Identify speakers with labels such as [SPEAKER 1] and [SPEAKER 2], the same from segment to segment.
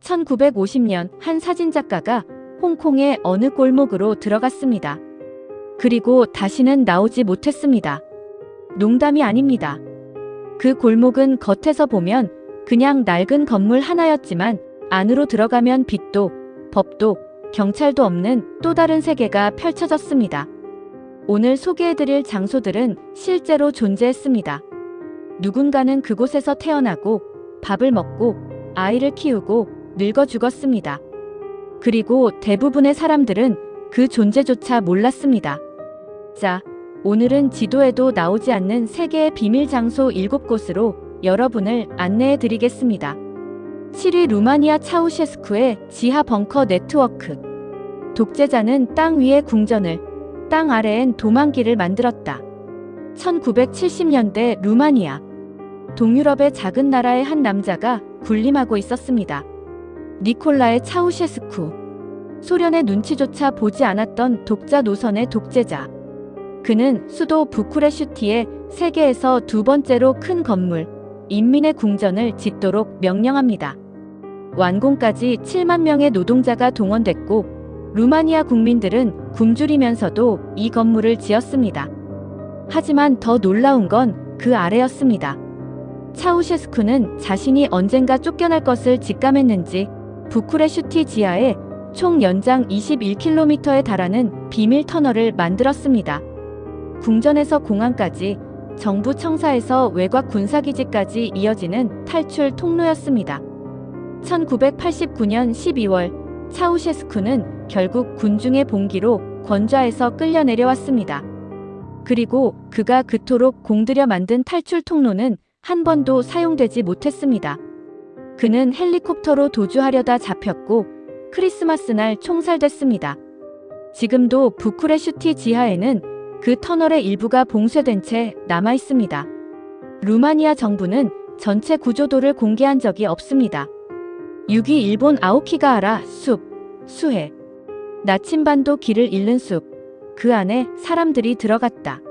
[SPEAKER 1] 1950년 한 사진작가가 홍콩의 어느 골목으로 들어갔습니다. 그리고 다시는 나오지 못했습니다. 농담이 아닙니다. 그 골목은 겉에서 보면 그냥 낡은 건물 하나였지만 안으로 들어가면 빛도, 법도, 경찰도 없는 또 다른 세계가 펼쳐졌습니다. 오늘 소개해드릴 장소들은 실제로 존재했습니다. 누군가는 그곳에서 태어나고 밥을 먹고 아이를 키우고 늙어 죽었습니다. 그리고 대부분의 사람들은 그 존재조차 몰랐습니다. 자, 오늘은 지도에도 나오지 않는 세계의 비밀 장소 7곳으로 여러분을 안내해 드리겠습니다. 7위 루마니아 차우셰스쿠의 지하 벙커 네트워크. 독재자는 땅 위에 궁전을, 땅 아래엔 도망길을 만들었다. 1970년대 루마니아. 동유럽의 작은 나라의 한 남자가 군림하고 있었습니다. 니콜라의 차우셰스쿠. 소련의 눈치조차 보지 않았던 독자 노선의 독재자. 그는 수도 부쿠레슈티에 세계에서 두 번째로 큰 건물, 인민의 궁전을 짓도록 명령합니다. 완공까지 7만 명의 노동자가 동원됐고 루마니아 국민들은 굶주리면서도 이 건물을 지었습니다. 하지만 더 놀라운 건 그 아래였습니다. 차우셰스쿠는 자신이 언젠가 쫓겨날 것을 직감했는지 부쿠레슈티 지하에 총 연장 21km에 달하는 비밀 터널을 만들었습니다. 궁전에서 공항까지, 정부 청사에서 외곽 군사기지까지 이어지는 탈출 통로였습니다. 1989년 12월 차우셰스쿠는 결국 군중의 봉기로 권좌에서 끌려 내려왔습니다. 그리고 그가 그토록 공들여 만든 탈출 통로는 한 번도 사용되지 못했습니다. 그는 헬리콥터로 도주하려다 잡혔고 크리스마스 날 총살됐습니다. 지금도 부쿠레슈티 지하에는 그 터널의 일부가 봉쇄된 채 남아 있습니다. 루마니아 정부는 전체 구조도를 공개한 적이 없습니다. 6위 일본 아오키가하라 숲, 수해. 나침반도 길을 잃는 숲. 그 안에 사람들이 들어갔다.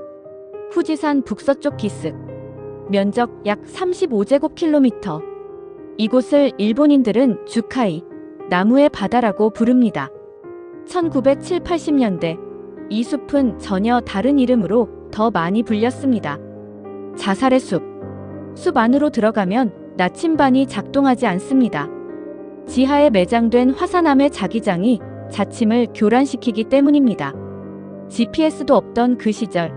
[SPEAKER 1] 후지산 북서쪽 기슭. 면적 약 35제곱킬로미터. 이곳을 일본인들은 주카이, 나무의 바다라고 부릅니다. 1970, 80년대 이 숲은 전혀 다른 이름으로 더 많이 불렸습니다. 자살의 숲. 숲 안으로 들어가면 나침반이 작동하지 않습니다. 지하에 매장된 화산암의 자기장이 자침을 교란시키기 때문입니다. GPS도 없던 그 시절,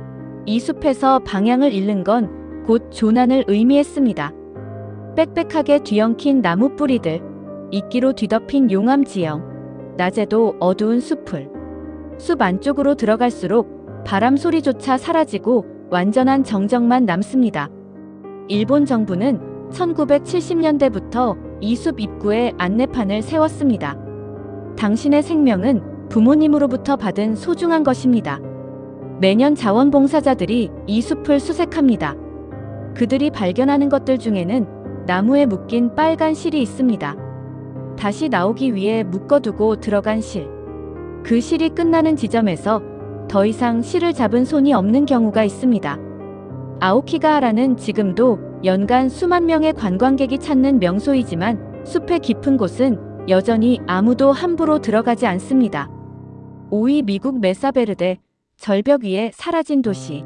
[SPEAKER 1] 이 숲에서 방향을 잃는 건 곧 조난을 의미했습니다. 빽빽하게 뒤엉킨 나무 뿌리들, 이끼로 뒤덮인 용암 지형, 낮에도 어두운 숲을. 숲 안쪽으로 들어갈수록 바람 소리조차 사라지고 완전한 정적만 남습니다. 일본 정부는 1970년대부터 이 숲 입구에 안내판을 세웠습니다. 당신의 생명은 부모님으로부터 받은 소중한 것입니다. 매년 자원봉사자들이 이 숲을 수색합니다. 그들이 발견하는 것들 중에는 나무에 묶인 빨간 실이 있습니다. 다시 나오기 위해 묶어두고 들어간 실. 그 실이 끝나는 지점에서 더 이상 실을 잡은 손이 없는 경우가 있습니다. 아오키가하라는 지금도 연간 수만 명의 관광객이 찾는 명소이지만 숲의 깊은 곳은 여전히 아무도 함부로 들어가지 않습니다. 5위 미국 메사베르데, 절벽 위에 사라진 도시.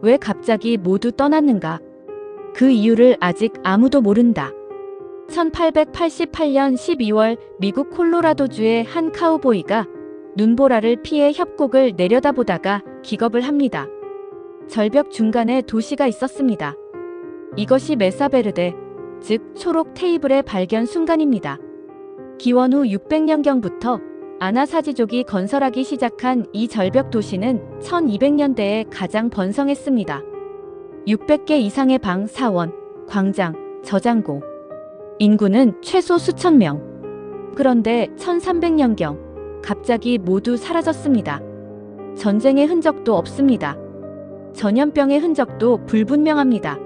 [SPEAKER 1] 왜 갑자기 모두 떠났는가? 그 이유를 아직 아무도 모른다. 1888년 12월 미국 콜로라도주의 한 카우보이가 눈보라를 피해 협곡을 내려다보다가 기겁을 합니다. 절벽 중간에 도시가 있었습니다. 이것이 메사베르데, 즉 초록 테이블의 발견 순간입니다. 기원 후 600년경부터 아나사지족이 건설하기 시작한 이 절벽 도시는 1200년대에 가장 번성했습니다. 600개 이상의 방, 사원, 광장, 저장고. 인구는 최소 수천 명. 그런데 1300년경 갑자기 모두 사라졌습니다. 전쟁의 흔적도 없습니다. 전염병의 흔적도 불분명합니다.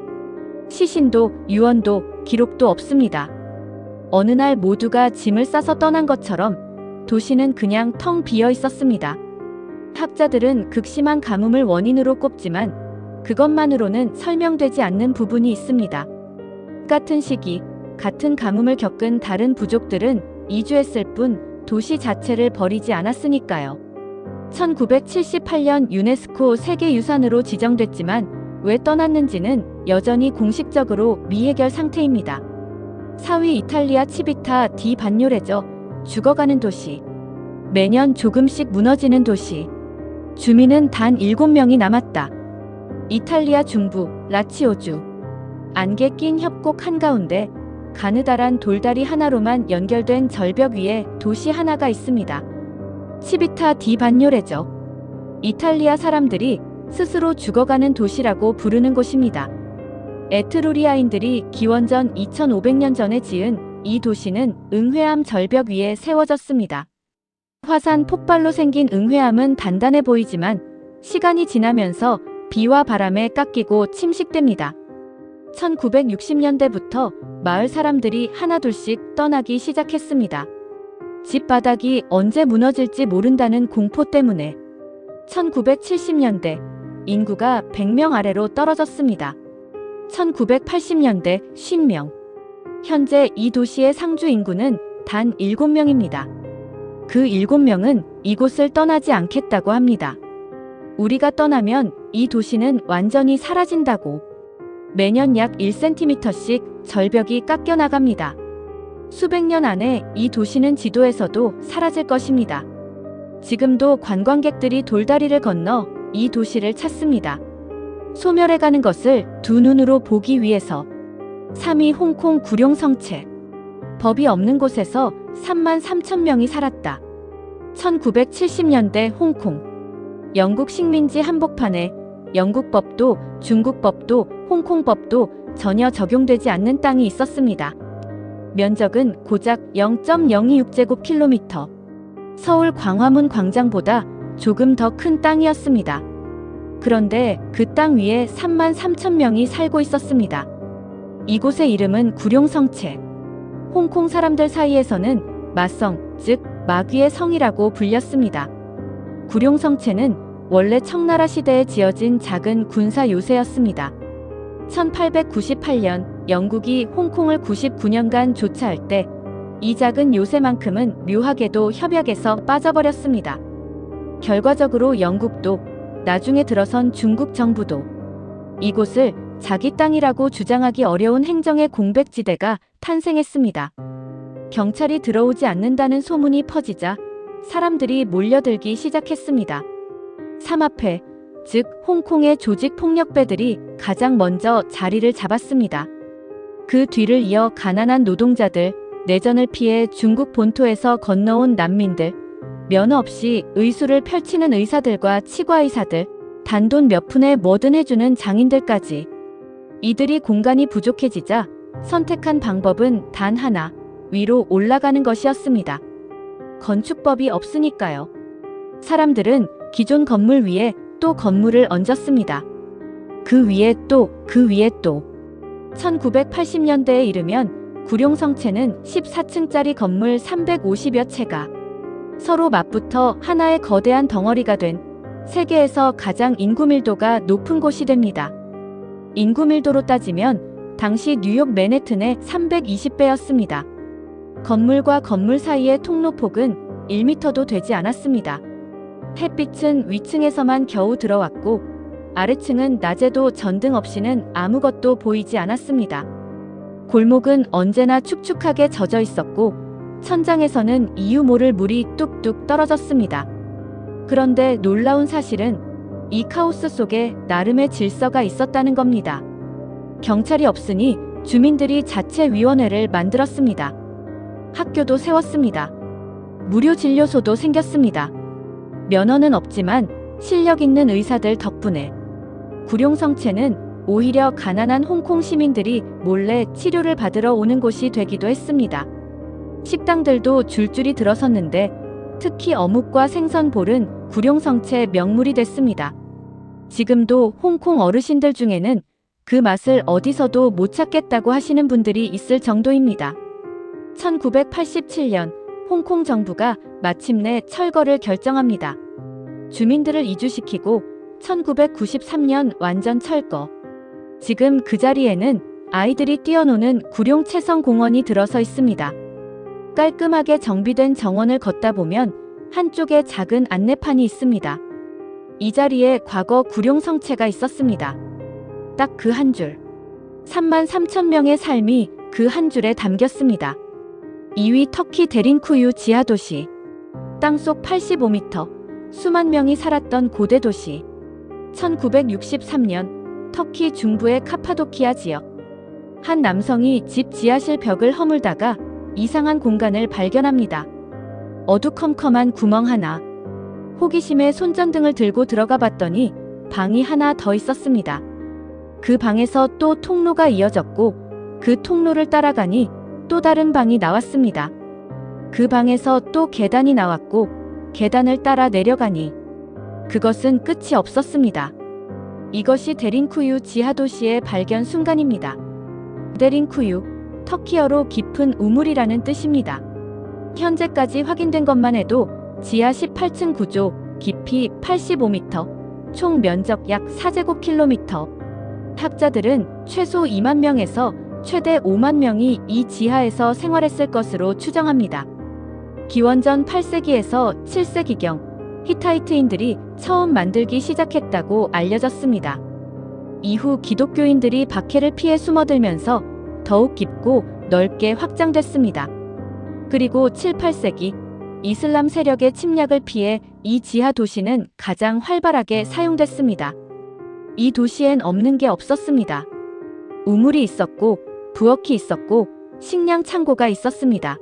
[SPEAKER 1] 시신도 유언도 기록도 없습니다. 어느 날 모두가 짐을 싸서 떠난 것처럼 도시는 그냥 텅 비어 있었습니다. 학자들은 극심한 가뭄을 원인으로 꼽지만 그것만으로는 설명되지 않는 부분이 있습니다. 같은 시기 같은 가뭄을 겪은 다른 부족들은 이주했을 뿐 도시 자체를 버리지 않았으니까요. 1978년 유네스코 세계유산으로 지정됐지만 왜 떠났는지는 여전히 공식적으로 미해결 상태입니다. 4위 이탈리아 치비타 디 반뇨레죠. 죽어가는 도시. 매년 조금씩 무너지는 도시. 주민은 단 7명이 남았다. 이탈리아 중부 라치오주. 안개 낀 협곡 한가운데 가느다란 돌다리 하나로만 연결된 절벽 위에 도시 하나가 있습니다. 치비타 디 반뇨레죠. 이탈리아 사람들이 스스로 죽어가는 도시라고 부르는 곳입니다. 에트루리아인들이 기원전 2500년 전에 지은 이 도시는 응회암 절벽 위에 세워졌습니다. 화산 폭발로 생긴 응회암은 단단해 보이지만 시간이 지나면서 비와 바람에 깎이고 침식됩니다. 1960년대부터 마을 사람들이 하나둘씩 떠나기 시작했습니다. 집 바닥이 언제 무너질지 모른다는 공포 때문에 1970년대 인구가 100명 아래로 떨어졌습니다. 1980년대 50명. 현재 이 도시의 상주 인구는 단 7명입니다. 그 7명은 이곳을 떠나지 않겠다고 합니다. 우리가 떠나면 이 도시는 완전히 사라진다고. 매년 약 1cm씩 절벽이 깎여 나갑니다. 수백 년 안에 이 도시는 지도에서도 사라질 것입니다. 지금도 관광객들이 돌다리를 건너 이 도시를 찾습니다. 소멸해가는 것을 두 눈으로 보기 위해서. 3위 홍콩 구룡성체. 법이 없는 곳에서 33,000명이 살았다. 1970년대 홍콩. 영국 식민지 한복판에 영국법도 중국법도 홍콩법도 전혀 적용되지 않는 땅이 있었습니다. 면적은 고작 0.026제곱킬로미터. 서울 광화문 광장보다 조금 더 큰 땅이었습니다. 그런데 그 땅 위에 33,000명이 살고 있었습니다. 이곳의 이름은 구룡성체. 홍콩 사람들 사이에서는 마성, 즉 마귀의 성이라고 불렸습니다. 구룡성체는 원래 청나라 시대에 지어진 작은 군사 요새였습니다. 1898년 영국이 홍콩을 99년간 조차할 때 이 작은 요새만큼은 묘하게도 협약에서 빠져버렸습니다. 결과적으로 영국도 나중에 들어선 중국 정부도 이곳을 자기 땅이라고 주장하기 어려운 행정의 공백지대가 탄생했습니다. 경찰이 들어오지 않는다는 소문이 퍼지자 사람들이 몰려들기 시작했습니다. 삼합회, 즉 홍콩의 조직폭력배들이 가장 먼저 자리를 잡았습니다. 그 뒤를 이어 가난한 노동자들, 내전을 피해 중국 본토에서 건너온 난민들, 면허 없이 의술을 펼치는 의사들과 치과의사들, 단돈 몇 푼에 뭐든 해주는 장인들까지. 이들이 공간이 부족해지자 선택한 방법은 단 하나, 위로 올라가는 것이었습니다. 건축법이 없으니까요. 사람들은 기존 건물 위에 또 건물을 얹었습니다. 그 위에 또, 그 위에 또. 1980년대에 이르면 구룡성체는 14층짜리 건물 350여 채가 서로 맞붙어 하나의 거대한 덩어리가 된 세계에서 가장 인구 밀도가 높은 곳이 됩니다. 인구 밀도로 따지면 당시 뉴욕 맨해튼의 320배였습니다. 건물과 건물 사이의 통로폭은 1m도 되지 않았습니다. 햇빛은 위층에서만 겨우 들어왔고 아래층은 낮에도 전등 없이는 아무것도 보이지 않았습니다. 골목은 언제나 축축하게 젖어 있었고 천장에서는 이유 모를 물이 뚝뚝 떨어졌습니다. 그런데 놀라운 사실은 이 카오스 속에 나름의 질서가 있었다는 겁니다. 경찰이 없으니 주민들이 자체위원회를 만들었습니다. 학교도 세웠습니다. 무료 진료소도 생겼습니다. 면허는 없지만 실력 있는 의사들 덕분에 구룡성체는 오히려 가난한 홍콩 시민들이 몰래 치료를 받으러 오는 곳이 되기도 했습니다. 식당들도 줄줄이 들어섰는데 특히 어묵과 생선볼은 구룡성체 명물이 됐습니다. 지금도 홍콩 어르신들 중에는 그 맛을 어디서도 못 찾겠다고 하시는 분들이 있을 정도입니다. 1987년 홍콩 정부가 마침내 철거를 결정합니다. 주민들을 이주시키고 1993년 완전 철거. 지금 그 자리에는 아이들이 뛰어노는 구룡 채성 공원이 들어서 있습니다. 깔끔하게 정비된 정원을 걷다 보면 한쪽에 작은 안내판이 있습니다. 이 자리에 과거 구룡 성체가 있었습니다. 딱 그 한 줄. 33,000명의 삶이 그 한 줄에 담겼습니다. 2위 터키 데린쿠유 지하도시. 땅속 85m, 수만 명이 살았던 고대 도시. 1963년 터키 중부의 카파도키아 지역. 한 남성이 집 지하실 벽을 허물다가 이상한 공간을 발견합니다. 어두컴컴한 구멍 하나. 호기심에 손전등을 들고 들어가 봤더니 방이 하나 더 있었습니다. 그 방에서 또 통로가 이어졌고 그 통로를 따라가니 또 다른 방이 나왔습니다. 그 방에서 또 계단이 나왔고 계단을 따라 내려가니 그것은 끝이 없었습니다. 이것이 데린쿠유 지하도시의 발견 순간입니다. 데린쿠유, 터키어로 깊은 우물이라는 뜻입니다. 현재까지 확인된 것만 해도 지하 18층 구조, 깊이 85m, 총 면적 약 4제곱킬로미터. 학자들은 최소 2만 명에서 최대 5만 명이 이 지하에서 생활했을 것으로 추정합니다. 기원전 8세기에서 7세기경 히타이트인들이 처음 만들기 시작했다고 알려졌습니다. 이후 기독교인들이 박해를 피해 숨어들면서 더욱 깊고 넓게 확장됐습니다. 그리고 7, 8세기 이슬람 세력의 침략을 피해 이 지하 도시는 가장 활발하게 사용됐습니다. 이 도시엔 없는 게 없었습니다. 우물이 있었고 부엌이 있었고 식량 창고가 있었습니다.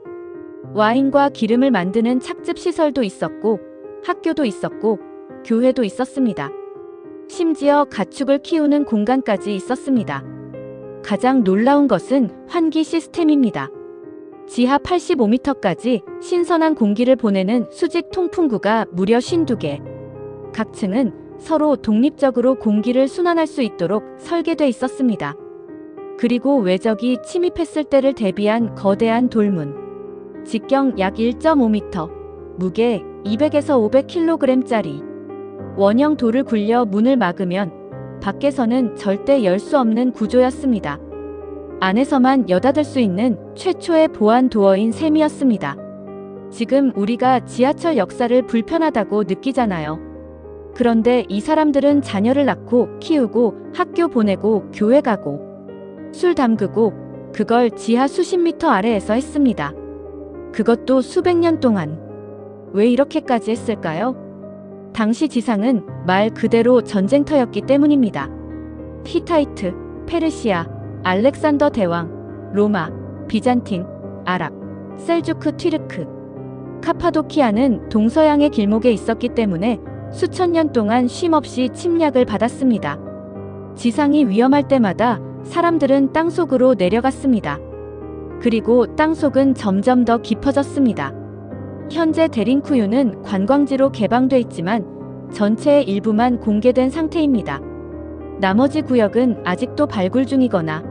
[SPEAKER 1] 와인과 기름을 만드는 착즙 시설도 있었고 학교도 있었고 교회도 있었습니다. 심지어 가축을 키우는 공간까지 있었습니다. 가장 놀라운 것은 환기 시스템입니다. 지하 85m까지 신선한 공기를 보내는 수직 통풍구가 무려 52개. 각 층은 서로 독립적으로 공기를 순환할 수 있도록 설계돼 있었습니다. 그리고 외적이 침입했을 때를 대비한 거대한 돌문. 직경 약 1.5m, 무게 200에서 500kg짜리. 원형 돌을 굴려 문을 막으면 밖에서는 절대 열 수 없는 구조였습니다. 안에서만 여닫을 수 있는 최초의 보안 도어인 셈이었습니다. 지금 우리가 지하철 역사를 불편하다고 느끼잖아요. 그런데 이 사람들은 자녀를 낳고 키우고 학교 보내고 교회 가고 술 담그고 그걸 지하 수십 미터 아래에서 했습니다. 그것도 수백 년 동안. 왜 이렇게까지 했을까요? 당시 지상은 말 그대로 전쟁터였기 때문입니다. 히타이트, 페르시아, 알렉산더 대왕, 로마, 비잔틴, 아랍, 셀주크 튀르크. 카파도키아는 동서양의 길목에 있었기 때문에 수천 년 동안 쉼없이 침략을 받았습니다. 지상이 위험할 때마다 사람들은 땅속으로 내려갔습니다. 그리고 땅속은 점점 더 깊어졌습니다. 현재 데린쿠유는 관광지로 개방돼 있지만 전체의 일부만 공개된 상태입니다. 나머지 구역은 아직도 발굴 중이거나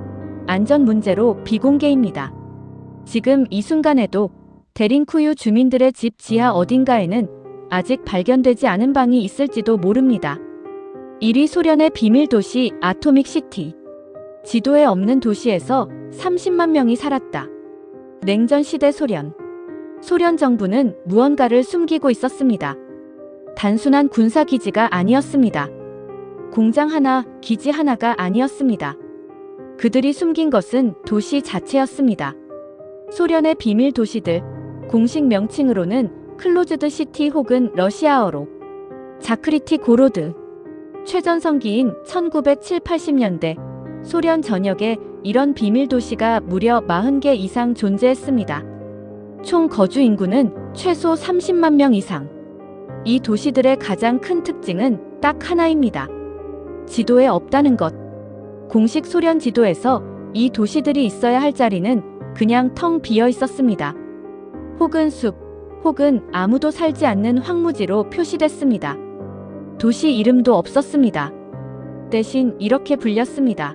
[SPEAKER 1] 안전 문제로 비공개입니다. 지금 이 순간에도 데린쿠유 주민들의 집 지하 어딘가에는 아직 발견되지 않은 방이 있을지도 모릅니다. 1위 소련의 비밀 도시 아토믹 시티. 지도에 없는 도시에서 30만 명이 살았다. 냉전 시대 소련. 소련 정부는 무언가를 숨기고 있었습니다. 단순한 군사 기지가 아니었습니다. 공장 하나, 기지 하나가 아니었습니다. 그들이 숨긴 것은 도시 자체였습니다. 소련의 비밀 도시들, 공식 명칭으로는 클로즈드 시티 혹은 러시아어로 자크리티 고로드. 최전성기인 1970, 80년대 소련 전역에 이런 비밀 도시가 무려 40개 이상 존재했습니다. 총 거주 인구는 최소 30만 명 이상. 이 도시들의 가장 큰 특징은 딱 하나입니다. 지도에 없다는 것. 공식 소련 지도에서 이 도시들이 있어야 할 자리는 그냥 텅 비어 있었습니다. 혹은 숲, 혹은 아무도 살지 않는 황무지로 표시됐습니다. 도시 이름도 없었습니다. 대신 이렇게 불렸습니다.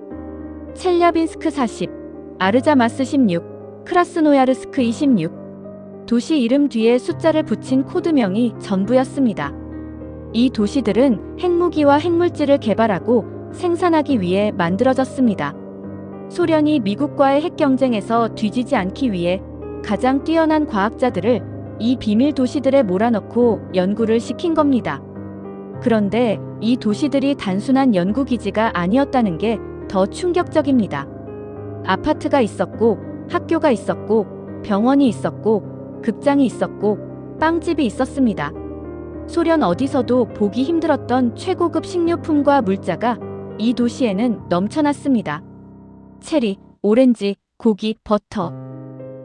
[SPEAKER 1] 첼야빈스크 40, 아르자마스 16, 크라스노야르스크 26. 도시 이름 뒤에 숫자를 붙인 코드명이 전부였습니다. 이 도시들은 핵무기와 핵물질을 개발하고 생산하기 위해 만들어졌습니다. 소련이 미국과의 핵 경쟁에서 뒤지지 않기 위해 가장 뛰어난 과학자들을 이 비밀 도시들에 몰아넣고 연구를 시킨 겁니다. 그런데 이 도시들이 단순한 연구기지가 아니었다는 게 더 충격적입니다. 아파트가 있었고, 학교가 있었고, 병원이 있었고, 극장이 있었고, 빵집이 있었습니다. 소련 어디서도 보기 힘들었던 최고급 식료품과 물자가 이 도시에는 넘쳐났습니다. 체리, 오렌지, 고기, 버터.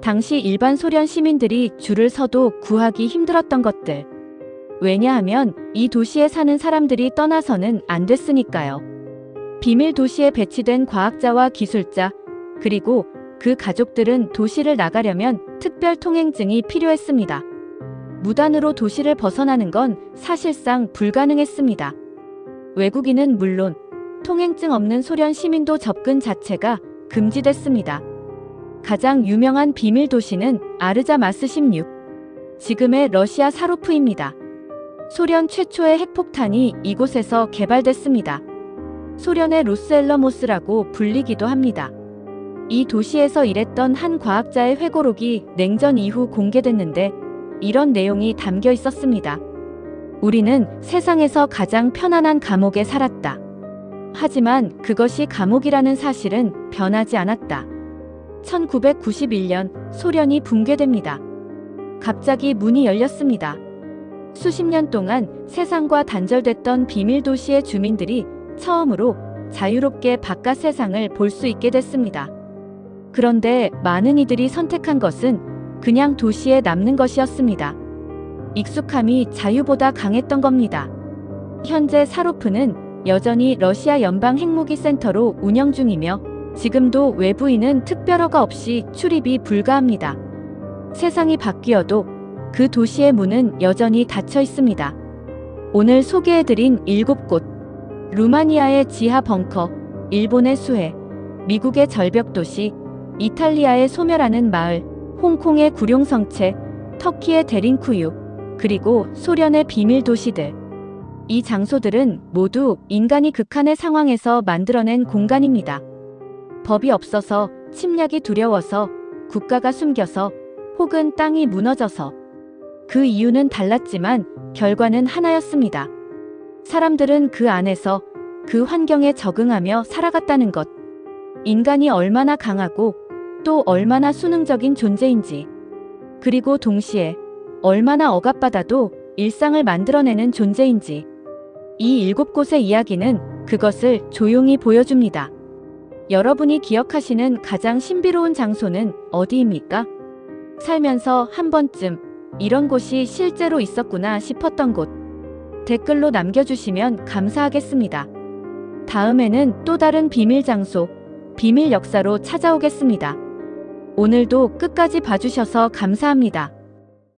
[SPEAKER 1] 당시 일반 소련 시민들이 줄을 서도 구하기 힘들었던 것들. 왜냐하면 이 도시에 사는 사람들이 떠나서는 안 됐으니까요. 비밀 도시에 배치된 과학자와 기술자, 그리고 그 가족들은 도시를 나가려면 특별 통행증이 필요했습니다. 무단으로 도시를 벗어나는 건 사실상 불가능했습니다. 외국인은 물론 통행증 없는 소련 시민도 접근 자체가 금지됐습니다. 가장 유명한 비밀 도시는 아르자마스 16, 지금의 러시아 사로프입니다. 소련 최초의 핵폭탄이 이곳에서 개발됐습니다. 소련의 로스엘러모스라고 불리기도 합니다. 이 도시에서 일했던 한 과학자의 회고록이 냉전 이후 공개됐는데 이런 내용이 담겨 있었습니다. 우리는 세상에서 가장 편안한 감옥에 살았다. 하지만 그것이 감옥이라는 사실은 변하지 않았다. 1991년 소련이 붕괴됩니다. 갑자기 문이 열렸습니다. 수십 년 동안 세상과 단절됐던 비밀 도시의 주민들이 처음으로 자유롭게 바깥 세상을 볼 수 있게 됐습니다. 그런데 많은 이들이 선택한 것은 그냥 도시에 남는 것이었습니다. 익숙함이 자유보다 강했던 겁니다. 현재 사로프는 여전히 러시아 연방 핵무기 센터로 운영 중이며 지금도 외부인은 특별허가 없이 출입이 불가합니다. 세상이 바뀌어도 그 도시의 문은 여전히 닫혀 있습니다. 오늘 소개해드린 7곳, 루마니아의 지하 벙커, 일본의 수해, 미국의 절벽 도시, 이탈리아의 소멸하는 마을, 홍콩의 구룡성체, 터키의 데린쿠유, 그리고 소련의 비밀 도시들. 이 장소들은 모두 인간이 극한의 상황에서 만들어낸 공간입니다. 법이 없어서, 침략이 두려워서, 국가가 숨겨서, 혹은 땅이 무너져서. 그 이유는 달랐지만 결과는 하나였습니다. 사람들은 그 안에서 그 환경에 적응하며 살아갔다는 것. 인간이 얼마나 강하고 또 얼마나 수능적인 존재인지, 그리고 동시에 얼마나 억압받아도 일상을 만들어내는 존재인지. 이 7곳의 이야기는 그것을 조용히 보여줍니다. 여러분이 기억하시는 가장 신비로운 장소는 어디입니까? 살면서 한 번쯤 이런 곳이 실제로 있었구나 싶었던 곳. 댓글로 남겨주시면 감사하겠습니다. 다음에는 또 다른 비밀 장소, 비밀 역사로 찾아오겠습니다. 오늘도 끝까지 봐주셔서 감사합니다.